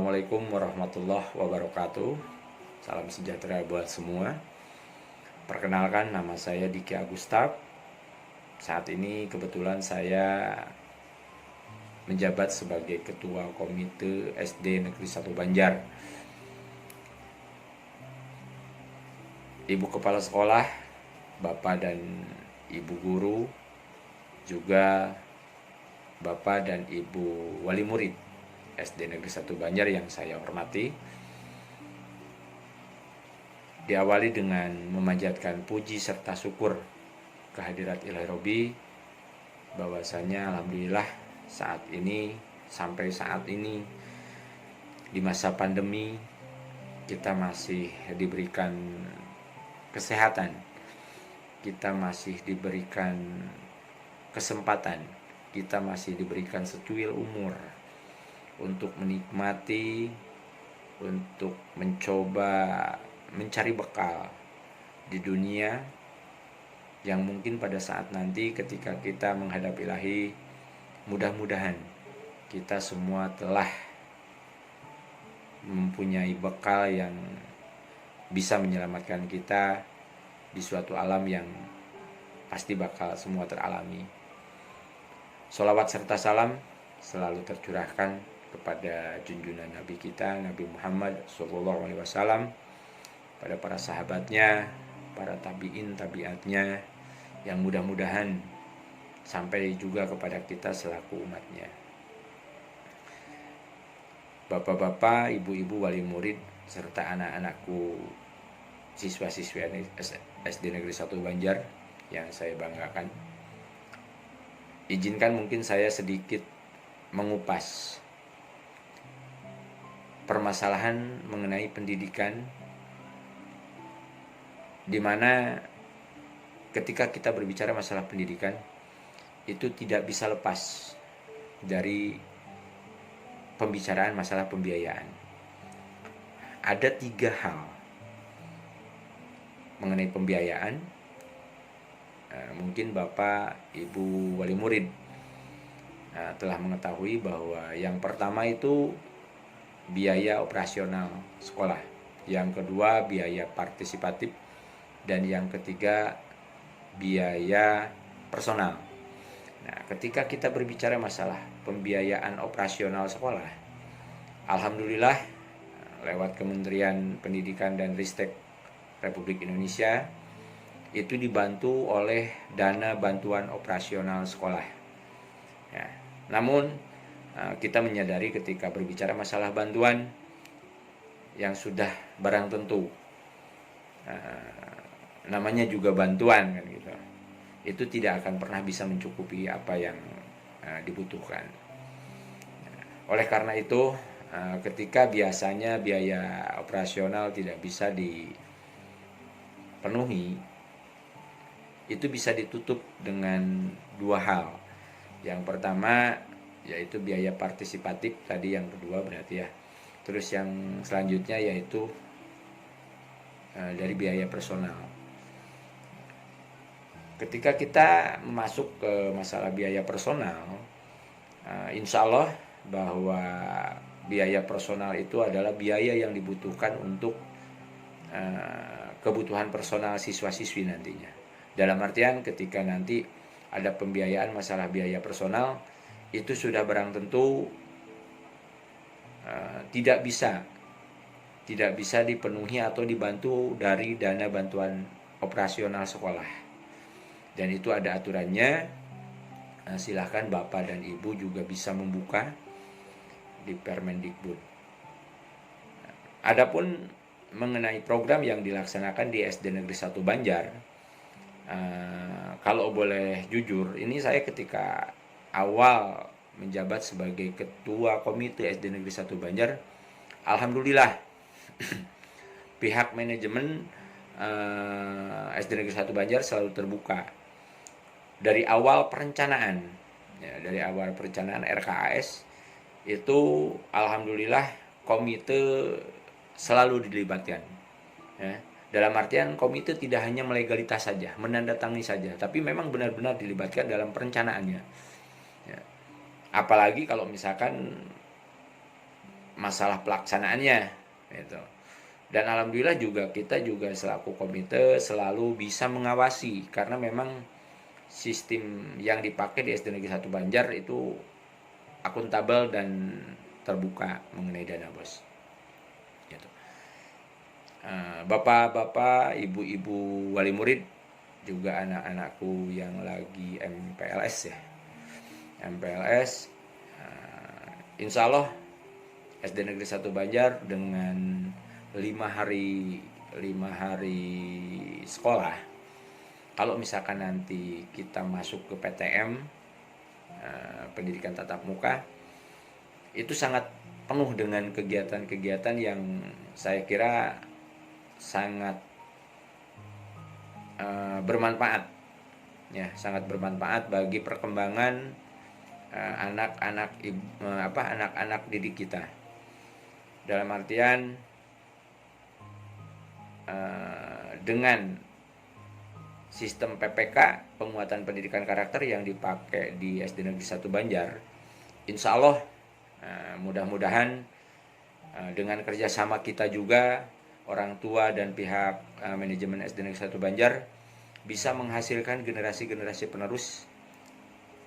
Assalamualaikum warahmatullahi wabarakatuh. Salam sejahtera buat semua. Perkenalkan, nama saya Diki Agustab. Saat ini kebetulan saya menjabat sebagai Ketua Komite SD Negeri 1 Banjar. Ibu Kepala Sekolah, Bapak dan Ibu Guru, juga Bapak dan Ibu Wali Murid SD Negeri 1 Banjar yang saya hormati. Diawali dengan memanjatkan puji serta syukur kehadirat Ilahi Robbi, bahwasanya alhamdulillah sampai saat ini di masa pandemi kita masih diberikan kesehatan, kita masih diberikan kesempatan, kita masih diberikan secuil umur untuk menikmati, untuk mencoba mencari bekal di dunia yang mungkin pada saat nanti ketika kita menghadap Ilahi, mudah-mudahan kita semua telah mempunyai bekal yang bisa menyelamatkan kita di suatu alam yang pasti bakal semua teralami. Sholawat serta salam selalu tercurahkan kepada junjungan Nabi kita, Nabi Muhammad SAW, pada para sahabatnya, para tabi'in, tabi'atnya, yang mudah-mudahan sampai juga kepada kita selaku umatnya. Bapak-bapak, ibu-ibu, wali murid, serta anak-anakku siswa-siswi SD Negeri 1 Banjar yang saya banggakan. Izinkan mungkin saya sedikit mengupas permasalahan mengenai pendidikan, di mana ketika kita berbicara masalah pendidikan itu tidak bisa lepas dari pembicaraan masalah pembiayaan. Ada 3 hal mengenai pembiayaan. Mungkin Bapak, Ibu wali murid telah mengetahui bahwa yang pertama itu biaya operasional sekolah, yang kedua biaya partisipatif, dan yang ketiga biaya personal. Nah, ketika kita berbicara masalah pembiayaan operasional sekolah, alhamdulillah lewat Kementerian Pendidikan dan Ristek Republik Indonesia itu dibantu oleh dana bantuan operasional sekolah. Ya, namun kita menyadari ketika berbicara masalah bantuan yang sudah barang tentu, namanya juga bantuan kan gitu, itu tidak akan pernah bisa mencukupi apa yang dibutuhkan. Oleh karena itu, ketika biasanya biaya operasional tidak bisa dipenuhi, itu bisa ditutup dengan 2 hal. Yang pertama yaitu biaya partisipatif, tadi yang kedua berarti ya. Terus yang selanjutnya yaitu dari biaya personal. Ketika kita masuk ke masalah biaya personal, insya Allah bahwa biaya personal itu adalah biaya yang dibutuhkan untuk kebutuhan personal siswa-siswi nantinya. Dalam artian ketika nanti ada pembiayaan masalah biaya personal, itu sudah barang tentu tidak bisa dipenuhi atau dibantu dari dana bantuan operasional sekolah. Dan itu ada aturannya. Silahkan Bapak dan Ibu juga bisa membuka di Permendikbud. Adapun mengenai program yang dilaksanakan di SD Negeri 1 Banjar, kalau boleh jujur, ini saya ketika awal menjabat sebagai Ketua Komite SD Negeri 1 Banjar, alhamdulillah pihak manajemen SD Negeri 1 Banjar selalu terbuka. Dari awal perencanaan RKAS itu alhamdulillah komite selalu dilibatkan. Ya. Dalam artian komite tidak hanya melegalitas saja, menandatangani saja, tapi memang benar-benar dilibatkan dalam perencanaannya. Ya. Apalagi kalau misalkan masalah pelaksanaannya gitu. Dan alhamdulillah juga kita juga selaku komite selalu bisa mengawasi, karena memang sistem yang dipakai di SD Negeri 1 Banjar itu akuntabel dan terbuka mengenai dana bos. Gitu. Bapak-bapak, ibu-ibu wali murid, juga anak-anakku yang lagi MPLS ya. MPLS, insya Allah SD Negeri 1 Banjar dengan 5 hari sekolah, kalau misalkan nanti kita masuk ke PTM, pendidikan tatap muka, itu sangat penuh dengan kegiatan-kegiatan yang saya kira sangat bermanfaat, ya, sangat bermanfaat bagi perkembangan anak-anak didik kita. Dalam artian dengan sistem PPK, penguatan pendidikan karakter yang dipakai di SD Negeri 1 Banjar, insya Allah mudah-mudahan dengan kerjasama kita juga, orang tua dan pihak manajemen SD Negeri 1 Banjar, bisa menghasilkan generasi-generasi penerus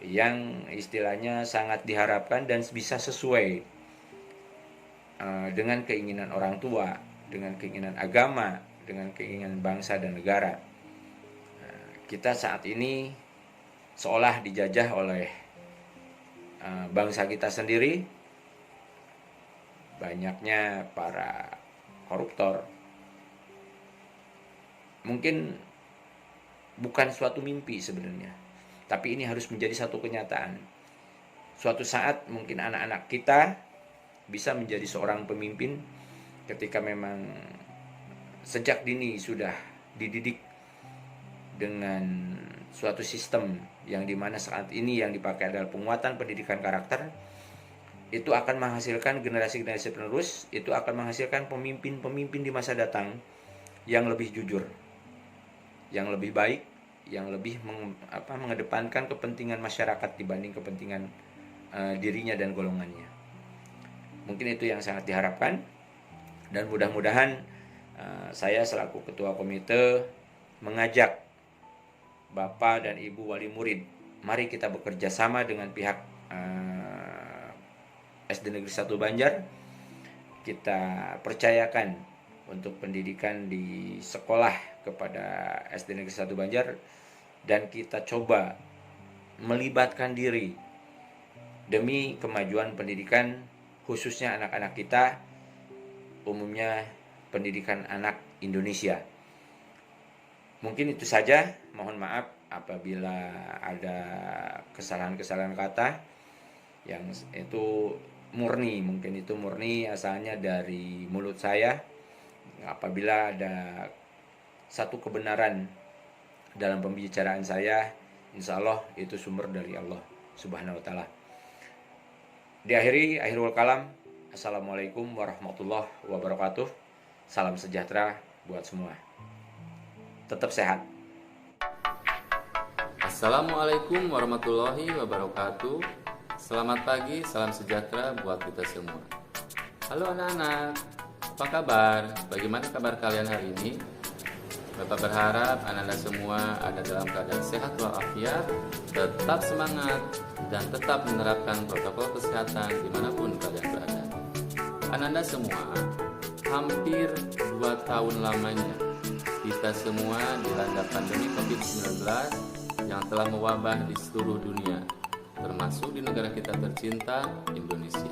yang istilahnya sangat diharapkan dan bisa sesuai dengan keinginan orang tua, dengan keinginan agama, dengan keinginan bangsa dan negara. Kita saat ini seolah dijajah oleh bangsa kita sendiri. Banyaknya para koruptor. Mungkin bukan suatu mimpi sebenarnya, tapi ini harus menjadi satu kenyataan. Suatu saat mungkin anak-anak kita bisa menjadi seorang pemimpin ketika memang sejak dini sudah dididik dengan suatu sistem yang dimana saat ini yang dipakai adalah penguatan pendidikan karakter. Itu akan menghasilkan generasi-generasi penerus, itu akan menghasilkan pemimpin-pemimpin di masa datang yang lebih jujur, yang lebih baik, yang lebih mengedepankan kepentingan masyarakat dibanding kepentingan dirinya dan golongannya. Mungkin itu yang sangat diharapkan, dan mudah-mudahan saya selaku ketua komite mengajak Bapak dan Ibu wali murid, mari kita bekerja sama dengan pihak SD Negeri 1 Banjar. Kita percayakan untuk pendidikan di sekolah kepada SD Negeri 1 Banjar, dan kita coba melibatkan diri demi kemajuan pendidikan, khususnya anak-anak kita, umumnya pendidikan anak Indonesia. Mungkin itu saja, mohon maaf apabila ada kesalahan-kesalahan kata yang itu murni asalnya dari mulut saya. Apabila ada satu kebenaran dalam pembicaraan saya, insya Allah itu sumber dari Allah Subhanahu wa Ta'ala. Diakhiri akhirul kalam, assalamualaikum warahmatullahi wabarakatuh. Salam sejahtera buat semua. Tetap sehat. Assalamualaikum warahmatullahi wabarakatuh. Selamat pagi, salam sejahtera buat kita semua. Halo anak-anak, apa kabar? Bagaimana kabar kalian hari ini? Bapak berharap anak-anak semua ada dalam keadaan sehat walafiat, tetap semangat, dan tetap menerapkan protokol kesehatan dimanapun kalian berada. Anak-anak semua, hampir 2 tahun lamanya kita semua dilanda pandemi COVID-19 yang telah mewabah di seluruh dunia, termasuk di negara kita tercinta, Indonesia.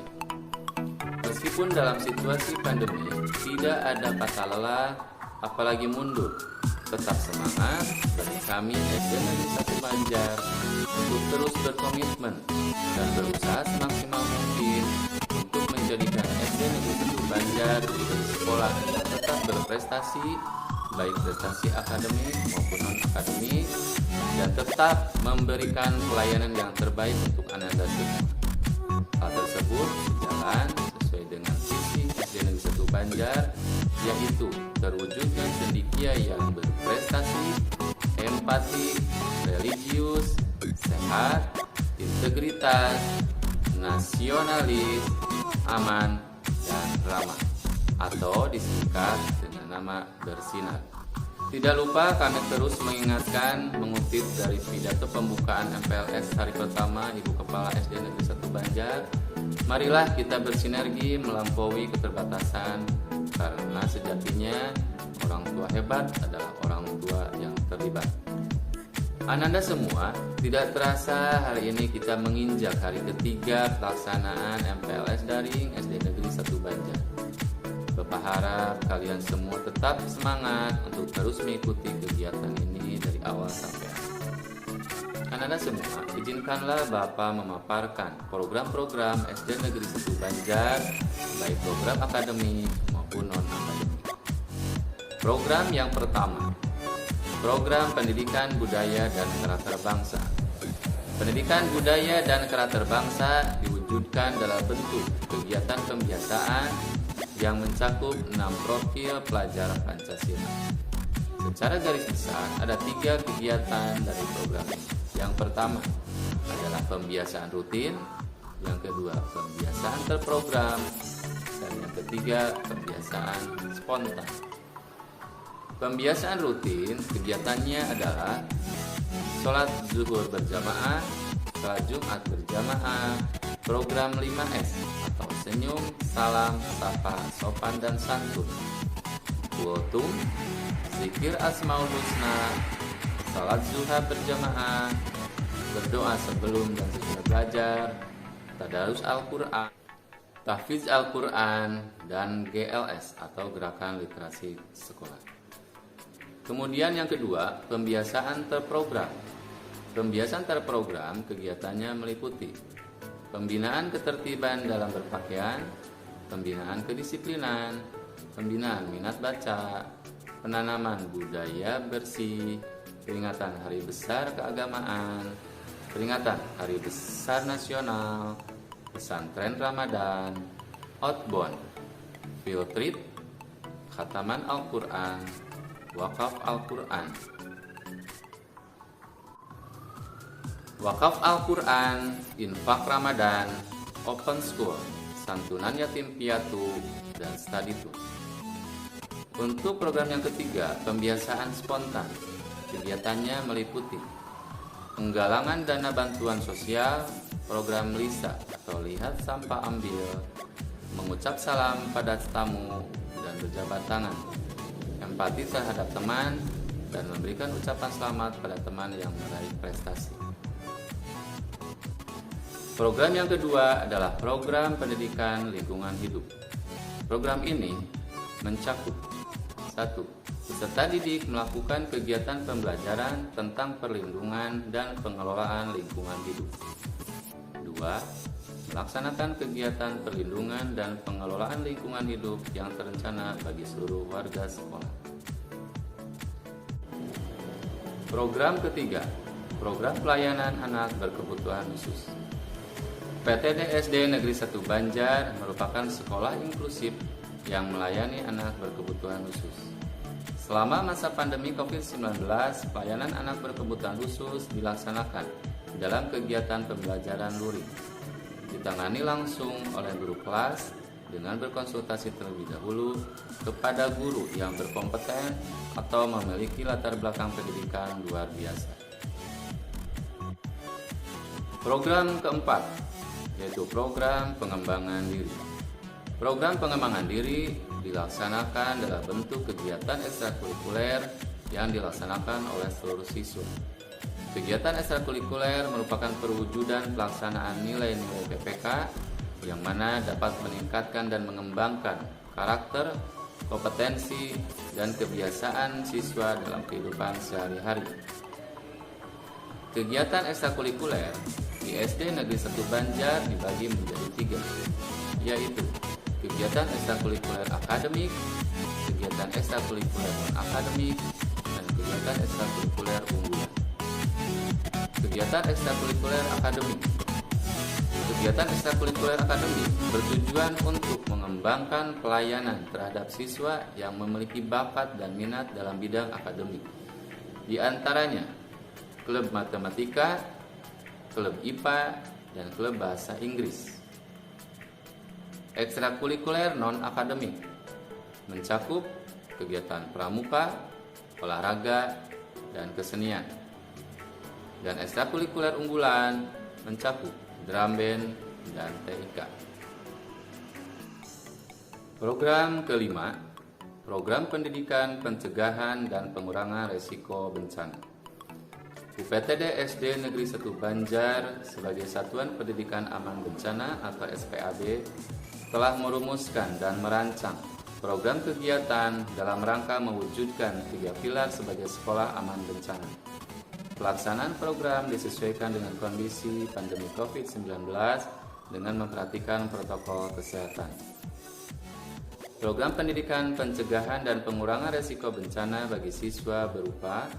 Meskipun dalam situasi pandemi tidak ada kata lelah, apalagi mundur, tetap semangat bagi kami SD Negeri 1 Banjar untuk terus berkomitmen dan berusaha semaksimal mungkin untuk menjadikan SD Negeri 1 Banjar menjadi sekolah yang tetap berprestasi, baik prestasi akademik maupun non-akademik, dan tetap memberikan pelayanan yang terbaik untuk anak-anak semua. Hal tersebut sejalan sesuai dengan visi SD Negeri 1 Banjar, yaitu terwujudnya cendekia yang berprestasi, empati, religius, sehat, integritas, nasionalis, aman, dan ramah, atau disingkat dengan nama Bersinar. Tidak lupa kami terus mengingatkan mengutip dari pidato pembukaan MPLS hari pertama Ibu Kepala SD Negeri 1 Banjar. Marilah kita bersinergi melampaui keterbatasan, karena sejatinya orang tua hebat adalah orang tua yang terlibat. Ananda semua, tidak terasa hari ini kita menginjak hari ketiga pelaksanaan MPLS daring SD Negeri 1 Banjar. Bapak harap kalian semua tetap semangat untuk terus mengikuti kegiatan ini dari awal sampai akhir. Ananda semua, izinkanlah Bapak memaparkan program-program SD Negeri 1 Banjar, baik program akademik maupun non-akademik. Program yang pertama, program Pendidikan Budaya dan Karakter Bangsa. Pendidikan budaya dan karakter bangsa diwujudkan dalam bentuk kegiatan pembiasaan yang mencakup 6 profil pelajaran Pancasila. Secara garis besar ada 3 kegiatan dari program ini. Yang pertama adalah pembiasaan rutin, yang kedua pembiasaan terprogram, dan yang ketiga pembiasaan spontan. Pembiasaan rutin kegiatannya adalah sholat zuhur berjamaah, sholat Jumat berjamaah, program 5S atau senyum, salam, sapa, sopan dan santun, kultum, zikir asmaul husna, sholat zuha berjamaah, berdoa sebelum dan sesudah belajar, tadarus Al-Quran, tahfiz Al-Quran, dan GLS atau gerakan literasi sekolah. Kemudian yang kedua, pembiasaan terprogram. Pembiasaan terprogram kegiatannya meliputi pembinaan ketertiban dalam berpakaian, pembinaan kedisiplinan, pembinaan minat baca, penanaman budaya bersih, peringatan Hari Besar Keagamaan, peringatan Hari Besar Nasional, pesantren Ramadan, outbound, field trip, khataman Al-Quran, wakaf Al-Quran. Wakaf Al-Quran, infak Ramadan, open school, santunan yatim piatu, dan study tour. Untuk program yang ketiga, pembiasaan spontan, kegiatannya meliputi penggalangan dana bantuan sosial, program LISA atau lihat sampah ambil, mengucap salam pada tamu dan berjabat tangan, empati terhadap teman, dan memberikan ucapan selamat pada teman yang meraih prestasi. Program yang kedua adalah program pendidikan lingkungan hidup. Program ini mencakup 1. Peserta didik melakukan kegiatan pembelajaran tentang perlindungan dan pengelolaan lingkungan hidup. 2. Melaksanakan kegiatan perlindungan dan pengelolaan lingkungan hidup yang terencana bagi seluruh warga sekolah. Program ketiga, program pelayanan anak berkebutuhan khusus. PTD SD Negeri 1 Banjar merupakan sekolah inklusif yang melayani anak berkebutuhan khusus. Selama masa pandemi COVID-19, pelayanan anak berkebutuhan khusus dilaksanakan dalam kegiatan pembelajaran luring. Ditangani langsung oleh guru kelas dengan berkonsultasi terlebih dahulu kepada guru yang berkompeten atau memiliki latar belakang pendidikan luar biasa. Program keempat, yaitu program pengembangan diri. Program pengembangan diri dilaksanakan dalam bentuk kegiatan ekstrakurikuler yang dilaksanakan oleh seluruh siswa. Kegiatan ekstrakurikuler merupakan perwujudan pelaksanaan nilai-nilai PPK yang mana dapat meningkatkan dan mengembangkan karakter, kompetensi, dan kebiasaan siswa dalam kehidupan sehari-hari. Kegiatan ekstrakurikuler di SD Negeri 1 Banjar dibagi menjadi 3, yaitu kegiatan ekstrakurikuler akademik, kegiatan ekstrakurikuler non-akademik, dan kegiatan ekstrakurikuler unggulan. Kegiatan ekstrakurikuler akademik. Kegiatan ekstrakurikuler akademik bertujuan untuk mengembangkan pelayanan terhadap siswa yang memiliki bakat dan minat dalam bidang akademik. Di antaranya, klub matematika, klub IPA, dan klub bahasa Inggris. ekstrakurikuler non-akademik, mencakup kegiatan pramuka, olahraga, dan kesenian. Dan ekstrakurikuler unggulan mencakup drum band dan TIK. Program kelima, program pendidikan pencegahan dan pengurangan risiko bencana. UPTD SD Negeri 1 Banjar sebagai Satuan Pendidikan Aman Bencana atau SPAB telah merumuskan dan merancang program kegiatan dalam rangka mewujudkan 3 pilar sebagai sekolah aman bencana. Pelaksanaan program disesuaikan dengan kondisi pandemi COVID-19 dengan memperhatikan protokol kesehatan. Program pendidikan pencegahan dan pengurangan risiko bencana bagi siswa berupa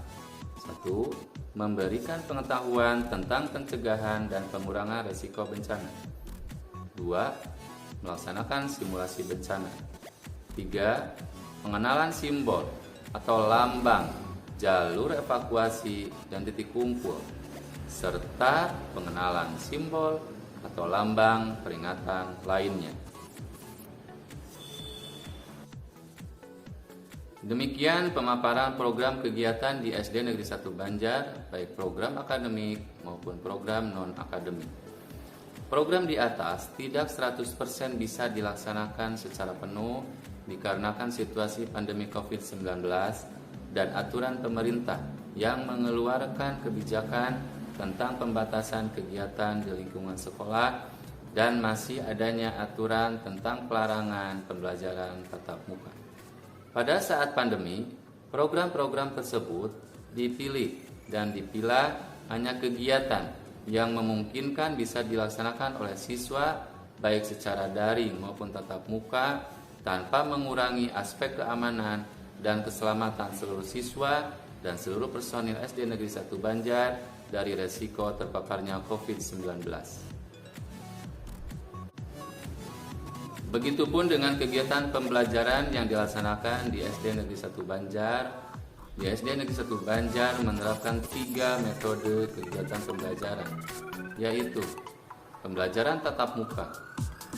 1. Memberikan pengetahuan tentang pencegahan dan pengurangan risiko bencana. 2. Melaksanakan simulasi bencana. 3. Pengenalan simbol atau lambang, jalur evakuasi dan titik kumpul, serta pengenalan simbol atau lambang peringatan lainnya. Demikian pemaparan program kegiatan di SD Negeri 1 Banjar, baik program akademik maupun program non-akademik. Program di atas tidak 100% bisa dilaksanakan secara penuh dikarenakan situasi pandemi COVID-19 dan aturan pemerintah yang mengeluarkan kebijakan tentang pembatasan kegiatan di lingkungan sekolah dan masih adanya aturan tentang pelarangan pembelajaran tatap muka. Pada saat pandemi, program-program tersebut dipilih dan dipilah hanya kegiatan yang memungkinkan bisa dilaksanakan oleh siswa baik secara daring maupun tatap muka tanpa mengurangi aspek keamanan dan keselamatan seluruh siswa dan seluruh personil SD Negeri 1 Banjar dari resiko terpaparnya COVID-19. Begitupun dengan kegiatan pembelajaran yang dilaksanakan di SD Negeri 1 Banjar. Di SD Negeri 1 Banjar menerapkan 3 metode kegiatan pembelajaran, yaitu pembelajaran tatap muka,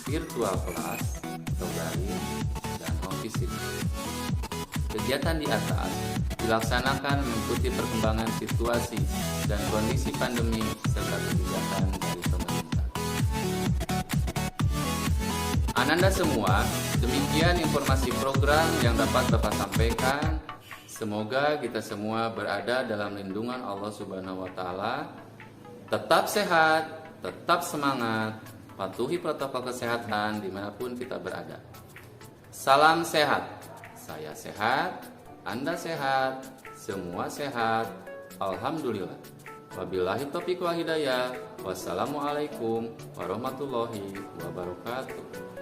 virtual class, atau daring, dan home visit. Kegiatan di atas dilaksanakan mengikuti perkembangan situasi dan kondisi pandemi serta kebijakan dari pemerintah. Ananda semua, demikian informasi program yang dapat Bapak sampaikan. Semoga kita semua berada dalam lindungan Allah Subhanahu wa Ta'ala. Tetap sehat, tetap semangat, patuhi protokol kesehatan dimanapun kita berada. Salam sehat, saya sehat, Anda sehat, semua sehat. Alhamdulillah. Wabillahi taufiq wal hidayah. Wassalamualaikum warahmatullahi wabarakatuh.